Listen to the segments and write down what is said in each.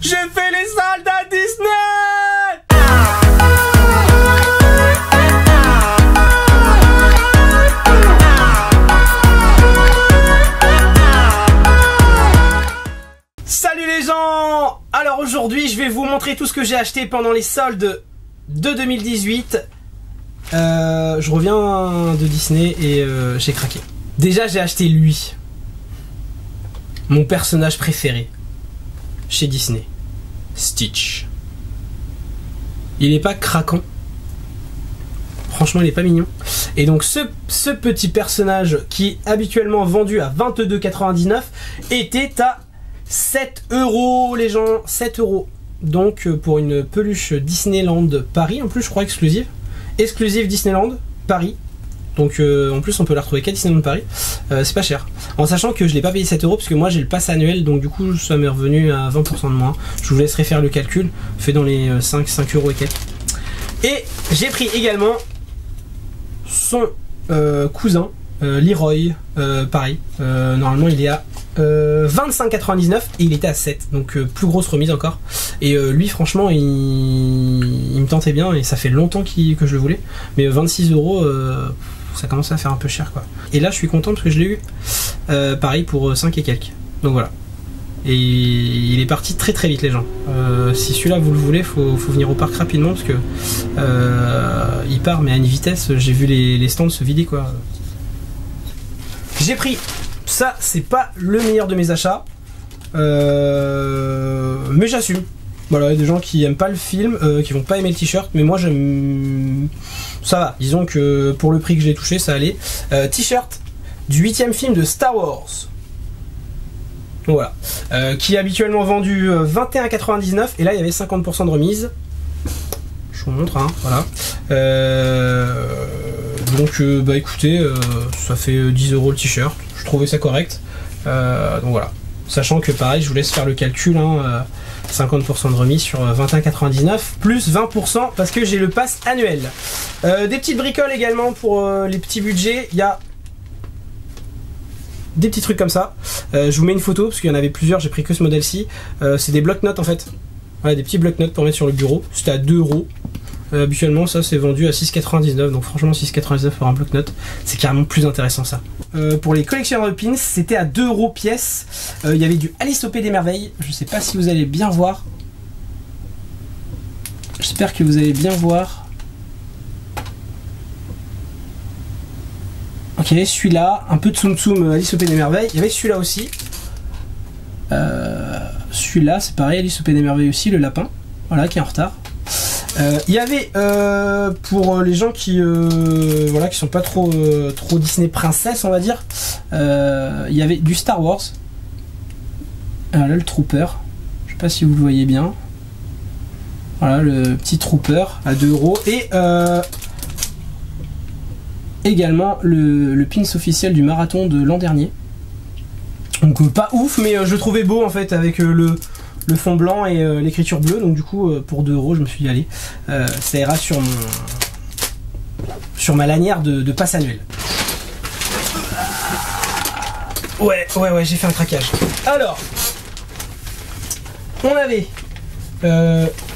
J'ai fait les soldes à Disney! Salut les gens! Alors aujourd'hui je vais vous montrer tout ce que j'ai acheté pendant les soldes de 2018. Je reviens de Disney et j'ai craqué. Déjà j'ai acheté lui. Mon personnage préféré chez Disney. Stitch. Il est pas craquant. Franchement il est pas mignon. Et donc ce petit personnage qui est habituellement vendu à 22,99 était à 7 € les gens, 7 €. Donc pour une peluche Disneyland Paris, en plus je crois exclusive Disneyland Paris. Donc en plus on peut la retrouver qu'à Disneyland Paris. C'est pas cher. En sachant que je l'ai pas payé 7 € parce que moi j'ai le pass annuel, donc du coup ça m'est revenu à 20% de moins. Je vous laisserai faire le calcul, fait dans les 5 € et quelques. Et j'ai pris également son cousin Leroy, pareil. Normalement il est à 25,99 et il était à 7, donc plus grosse remise encore. Et lui franchement il me tentait bien et ça fait longtemps que je le voulais, mais 26 € ça commence à faire un peu cher quoi. Et là je suis content parce que je l'ai eu pareil pour 5 et quelques, donc voilà. Et il est parti très très vite les gens. Si celui-là vous le voulez, faut venir au parc rapidement parce que il part mais à une vitesse, j'ai vu les stands se vider quoi. J'ai pris ça, c'est pas le meilleur de mes achats, mais j'assume. Voilà, il y a des gens qui aiment pas le film, qui vont pas aimer le t-shirt, mais moi j'aime. Ça va, disons que pour le prix que j'ai touché, ça allait. T-shirt du 8e film de Star Wars. Voilà. Qui est habituellement vendu 21,99 et là il y avait 50% de remise. Je vous montre, hein, voilà. Donc bah écoutez, ça fait 10 € le t-shirt. Je trouvais ça correct. Donc voilà. Sachant que pareil, je vous laisse faire le calcul, hein, 50% de remise sur 21,99 plus 20% parce que j'ai le pass annuel. Des petites bricoles également pour les petits budgets. Il y a des petits trucs comme ça. Je vous mets une photo parce qu'il y en avait plusieurs, j'ai pris que ce modèle-ci. C'est des bloc-notes en fait. Voilà, des petits bloc-notes pour mettre sur le bureau. C'était à 2 €. Habituellement ça c'est vendu à 6,99, donc franchement 6,99 pour un bloc-notes c'est carrément plus intéressant ça. Pour les collectionneurs de pins c'était à 2 € pièce. Il y avait du Alice au Pays des Merveilles, je sais pas si vous allez bien voir. J'espère que vous allez bien voir. Ok, celui-là, un peu de Tsum Tsum Alice au Pays des Merveilles. Il y avait celui-là aussi. Celui-là c'est pareil, Alice au Pays des Merveilles aussi, le lapin. Voilà, qui est en retard. Il y avait pour les gens qui voilà, qui sont pas trop Disney princesse on va dire, il y avait du Star Wars. Alors là le Trooper, je sais pas si vous le voyez bien, voilà le petit Trooper à 2 € et également le pins officiel du marathon de l'an dernier. Donc pas ouf, mais je le trouvais beau en fait avec le fond blanc et l'écriture bleue, donc du coup pour 2 € je me suis dit allez, ça ira sur ma lanière de passe annuel. Ouais j'ai fait un craquage. Alors on avait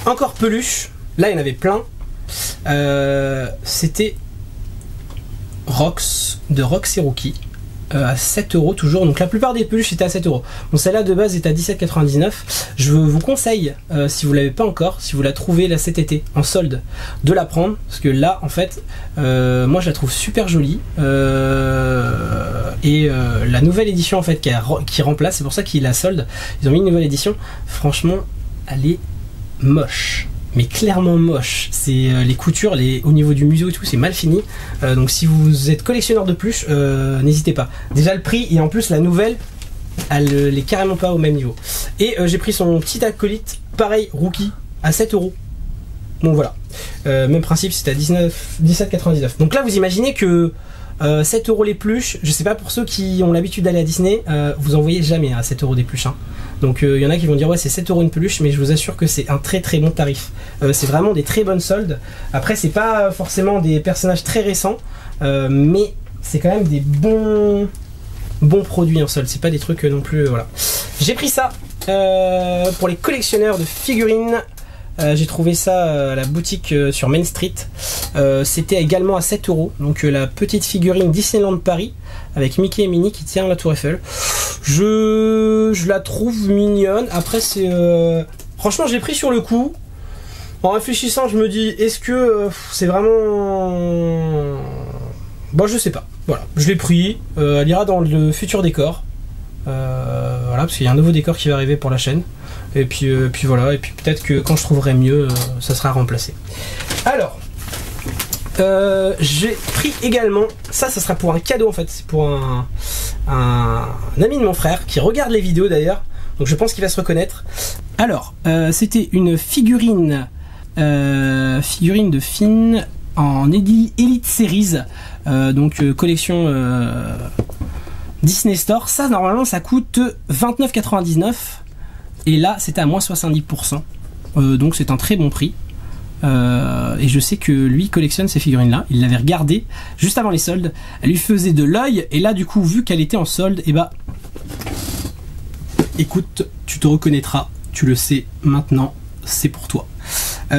encore peluche, là il y en avait plein. C'était Rox de Rox et Rookie. À 7 € toujours, donc la plupart des peluches étaient à 7 €. Bon, celle-là de base est à 17,99. Je vous conseille, si vous l'avez pas encore, si vous la trouvez là cet été en solde, de la prendre parce que là en fait moi je la trouve super jolie et la nouvelle édition en fait qui remplace, c'est pour ça qu'il la solde, ils ont mis une nouvelle édition, franchement elle est moche. Mais clairement moche, c'est les coutures, au niveau du museau et tout, c'est mal fini. Donc si vous êtes collectionneur de peluches, n'hésitez pas. Déjà le prix et en plus la nouvelle, elle est carrément pas au même niveau. Et j'ai pris son petit acolyte, pareil, Rookie, à 7 €. Donc voilà, même principe, c'était à 17,99. Donc là vous imaginez que 7 € les peluches, je sais pas pour ceux qui ont l'habitude d'aller à Disney, vous en voyez jamais à 7 € des peluches. Hein. Donc il y en a qui vont dire ouais c'est 7 € une peluche, mais je vous assure que c'est un très très bon tarif. C'est vraiment des très bonnes soldes. Après c'est pas forcément des personnages très récents, mais c'est quand même des bons produits en solde. C'est pas des trucs non plus voilà. J'ai pris ça pour les collectionneurs de figurines. J'ai trouvé ça à la boutique sur Main Street. C'était également à 7 €. Donc la petite figurine Disneyland Paris avec Mickey et Minnie qui tient la Tour Eiffel. Je la trouve mignonne. Après c'est franchement je l'ai pris sur le coup. En réfléchissant je me dis est-ce que c'est vraiment... Bon je sais pas. Voilà, je l'ai pris. Elle ira dans le futur décor. Voilà, parce qu'il y a un nouveau décor qui va arriver pour la chaîne. Et puis voilà, et puis peut-être que quand je trouverai mieux, ça sera remplacé. Alors, j'ai pris également, ça sera pour un cadeau en fait, c'est pour un ami de mon frère qui regarde les vidéos d'ailleurs, donc je pense qu'il va se reconnaître. Alors, c'était une figurine de Finn en Elite Series, donc collection Disney Store. Ça normalement ça coûte 29,99 €. Et là c'était à moins 70%, donc c'est un très bon prix. Et je sais que lui collectionne ces figurines là. Il l'avait regardé juste avant les soldes. Elle lui faisait de l'œil. Et là du coup vu qu'elle était en solde, et bah écoute, tu te reconnaîtras. Tu le sais maintenant, c'est pour toi.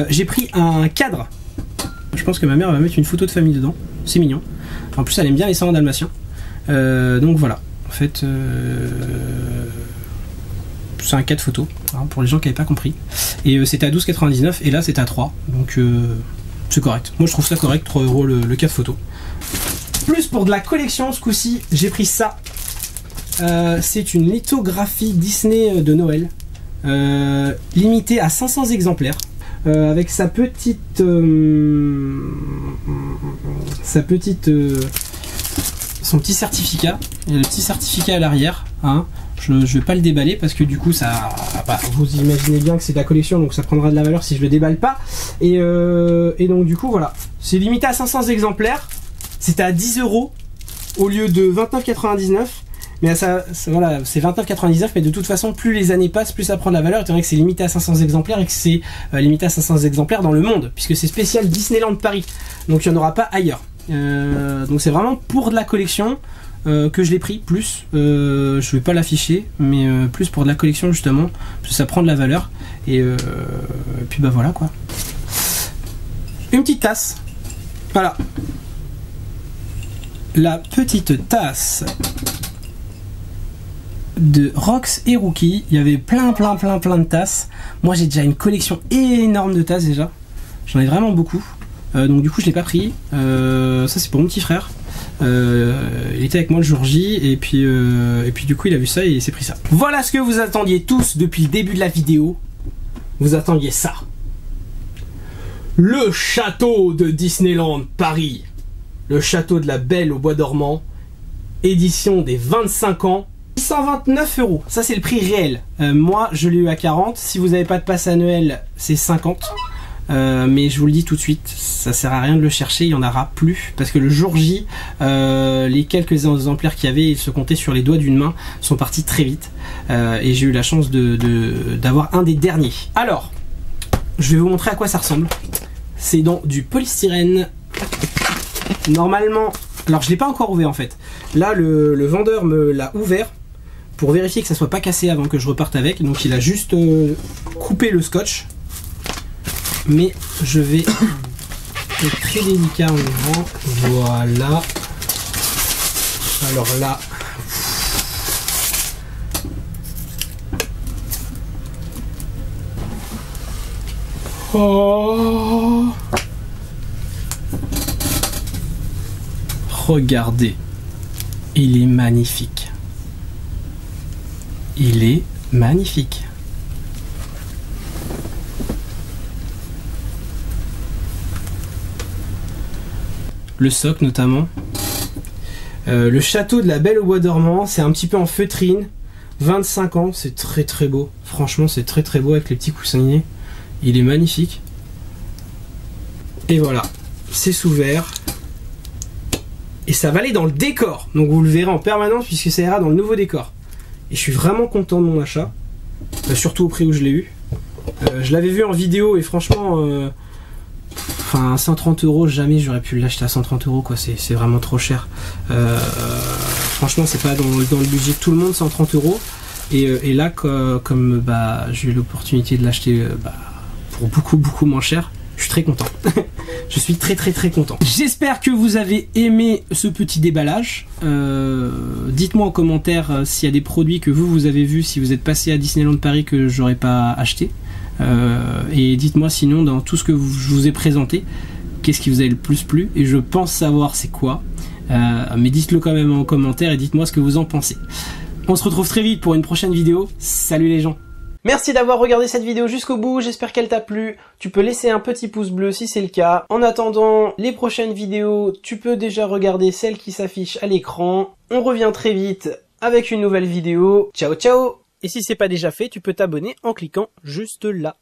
J'ai pris un cadre. Je pense que ma mère va mettre une photo de famille dedans. C'est mignon. En plus elle aime bien les 100 dalmatiens. Donc voilà. En fait c'est un 4 photos, hein, pour les gens qui n'avaient pas compris. Et c'était à 12,99 et là c'était à 3. Donc c'est correct. Moi je trouve ça correct, 3 € le 4 photos. Plus pour de la collection, ce coup-ci, j'ai pris ça. C'est une lithographie Disney de Noël. Limitée à 500 exemplaires. Avec son petit certificat. Il y a le petit certificat à l'arrière, hein. Je vais pas le déballer parce que du coup ça, bah, vous imaginez bien que c'est de la collection, donc ça prendra de la valeur si je le déballe pas. Et donc du coup voilà, c'est limité à 500 exemplaires. C'était à 10 € au lieu de 29,99. Mais voilà, c'est 29,99, mais de toute façon plus les années passent, plus ça prend de la valeur, étant donné que c'est limité à 500 exemplaires et que c'est limité à 500 exemplaires dans le monde, puisque c'est spécial Disneyland Paris, donc il n'y en aura pas ailleurs. Donc c'est vraiment pour de la collection que je l'ai pris, plus je vais pas l'afficher, mais plus pour de la collection justement, parce que ça prend de la valeur. Et puis bah voilà quoi. Une petite tasse, voilà, la petite tasse de Rox et Rookie. Il y avait plein de tasses. Moi j'ai déjà une collection énorme de tasses déjà, j'en ai vraiment beaucoup. Donc du coup je l'ai pas pris. Ça c'est pour mon petit frère. Il était avec moi le jour J et puis du coup il a vu ça et il s'est pris ça. Voilà ce que vous attendiez tous depuis le début de la vidéo. Vous attendiez ça. Le château de Disneyland Paris. Le château de la Belle au Bois dormant. Édition des 25 ans. 129 €. Ça c'est le prix réel. Moi je l'ai eu à 40. Si vous n'avez pas de passe annuel c'est 50. Mais je vous le dis tout de suite, ça sert à rien de le chercher, il n'y en aura plus, parce que le jour J, les quelques exemplaires qu'il y avait, ils se comptaient sur les doigts d'une main, sont partis très vite, et j'ai eu la chance d'avoir un des derniers. Alors, je vais vous montrer à quoi ça ressemble. C'est dans du polystyrène. Normalement, alors je l'ai pas encore ouvert en fait. Là, le vendeur me l'a ouvert pour vérifier que ça soit pas cassé avant que je reparte avec, donc il a juste coupé le scotch. Mais je vais être très délicat en ouvrant. Voilà. Alors là, oh, regardez, il est magnifique. Il est magnifique. Le socle notamment. Le château de la Belle au Bois dormant, c'est un petit peu en feutrine. 25 ans, c'est très beau. Franchement, c'est très beau avec les petits coussinets. Il est magnifique. Et voilà, c'est sous verre. Et ça va aller dans le décor. Donc vous le verrez en permanence puisque ça ira dans le nouveau décor. Et je suis vraiment content de mon achat. Surtout au prix où je l'ai eu. Je l'avais vu en vidéo et franchement... Enfin, 130 €, jamais j'aurais pu l'acheter à 130 € quoi, c'est vraiment trop cher. Franchement, c'est pas dans le budget de tout le monde, 130 €. Et là, comme bah, j'ai eu l'opportunité de l'acheter pour beaucoup moins cher, je suis très content. Je suis très content. J'espère que vous avez aimé ce petit déballage. Dites-moi en commentaire s'il y a des produits que vous avez vus, si vous êtes passé à Disneyland Paris que j'aurais pas acheté. Et dites-moi sinon dans tout ce que je vous ai présenté, qu'est-ce qui vous a le plus plu. Et je pense savoir c'est quoi. Mais dites-le quand même en commentaire et dites-moi ce que vous en pensez. On se retrouve très vite pour une prochaine vidéo. Salut les gens! Merci d'avoir regardé cette vidéo jusqu'au bout, j'espère qu'elle t'a plu. Tu peux laisser un petit pouce bleu si c'est le cas. En attendant les prochaines vidéos, tu peux déjà regarder celles qui s'affichent à l'écran. On revient très vite avec une nouvelle vidéo. Ciao ciao! Et si c'est pas déjà fait, tu peux t'abonner en cliquant juste là.